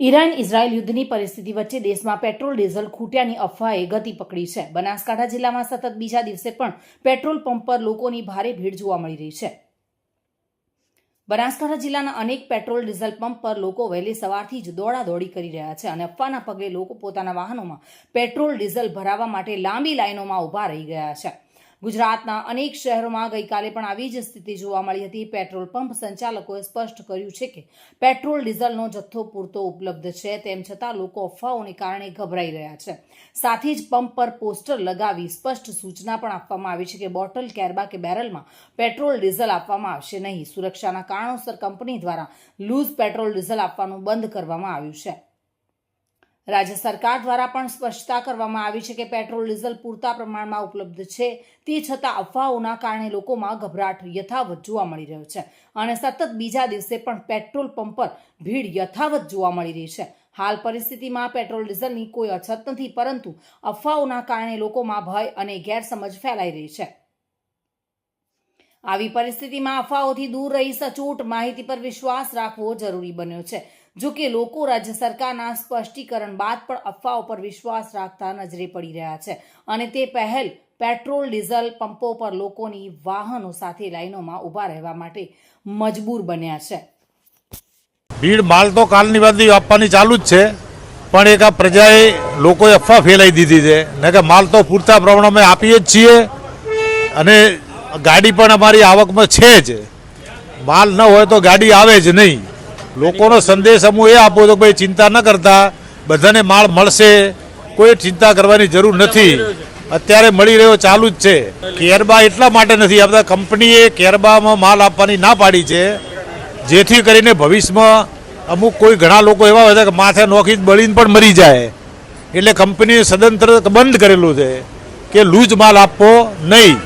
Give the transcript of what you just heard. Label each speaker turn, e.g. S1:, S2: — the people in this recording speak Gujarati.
S1: ઈરાન ઇઝરાયલ યુદ્ધની પરિસ્થિતિ વચ્ચે દેશમાં પેટ્રોલ ડીઝલ ખૂટ્યાની અફવાએ ગતિ પકડી છે। બનાસકાંઠા જિલ્લામાં સતત બીજા દિવસે પણ પેટ્રોલ પંપ પર લોકોની ભારે ભીડ જોવા મળી રહી છે। બનાસકાંઠા જિલ્લાના અનેક પેટ્રોલ ડીઝલ પંપ પર લોકો વહેલી સવારથી જ દોડાદોડી કરી રહ્યા છે અને અફવાના પગલે લોકો પોતાના વાહનોમાં પેટ્રોલ ડીઝલ ભરાવવા માટે લાંબી લાઈનોમાં ઊભા રહી ગયા છે। ગુજરાતના અનેક શહેરોમાં ગઈકાલે પણ આવી જ સ્થિતિ જોવા મળી હતી। પેટ્રોલ પંપ સંચાલકોએ સ્પષ્ટ કર્યું છે કે પેટ્રોલ ડીઝલનો જથ્થો પૂરતો ઉપલબ્ધ છે, તેમ છતાં લોકો અફવાઓને કારણે ગભરાઈ રહ્યા છે। સાથે જ પંપ પર પોસ્ટર લગાવી સ્પષ્ટ સૂચના પણ આપવામાં આવી છે કે બોટલ, કેરબા કે બેરલમાં પેટ્રોલ ડીઝલ આપવામાં આવશે નહીં। સુરક્ષાના કારણોસર કંપની દ્વારા લૂઝ પેટ્રોલ ડીઝલ આપવાનું બંધ કરવામાં આવ્યું છે। રાજ્ય સરકાર દ્વારા પણ સ્પષ્ટતા કરવામાં આવી છે કે પેટ્રોલ ડીઝલ પૂરતા પ્રમાણમાં ઉપલબ્ધ છે, તે છતાં અફવાઓના કારણે લોકોમાં ગભરાટ યથાવત જોવા મળી રહ્યો છે અને સતત બીજા દિવસે પણ પેટ્રોલ પંપ પર ભીડ યથાવત જોવા મળી રહી છે। હાલ પરિસ્થિતિમાં પેટ્રોલ ડીઝલની કોઈ અછત નથી, પરંતુ અફવાઓના કારણે લોકોમાં ભય અને ગેરસમજ ફેલાઈ રહી છે। આવી પરિસ્થિતિમાં અફવાઓથી દૂર રહી સચોટ માહિતી પર વિશ્વાસ રાખવો જરૂરી બન્યો છે। જો કે લોકો રાજ્ય સરકારના સ્પષ્ટીકરણ બાદ પણ અફવાઓ પર વિશ્વાસ રાખતા નજરે પડી રહ્યા છે અને તે પહેલ પેટ્રોલ ડીઝલ પંપો પર લોકોની વાહનો સાથે લાઈનોમાં ઊભા રહેવા માટે મજબૂર બન્યા છે।
S2: ભીડ માલ તો કાલની વાતની આપવાની ચાલુ જ છે, પણ એક આ પ્રજાએ લોકોએ અફવા ફેલાઈ દીધી છે ને કે માલ તો પૂરતા પ્રમાણમાં આપીએ જ છીએ અને ગાડી પણ અમારી આવકમાં છે જ, માલ ન હોય તો ગાડી આવે જ નહીં। લોકોનો સંદેશ હું એ આપું તો ભાઈ ચિંતા ન કરતા, બધાને માલ મળશે, કોઈ ચિંતા કરવાની જરૂર નથી। અત્યારે મળી રહ્યો ચાલુ જ છે। કેરબા એટલા માટે નથી આપતા, કંપનીએ કેરબામાં માલ આપવાની ના પાડી છે, જેથી કરીને ભવિષ્યમાં અમુક કોઈ ઘણા લોકો એવા હોય કે માથે નોખી બળીને પણ મરી જાય, એટલે કંપનીએ સદંતર બંધ કરેલું છે કે લૂઝ માલ આપવો નહીં।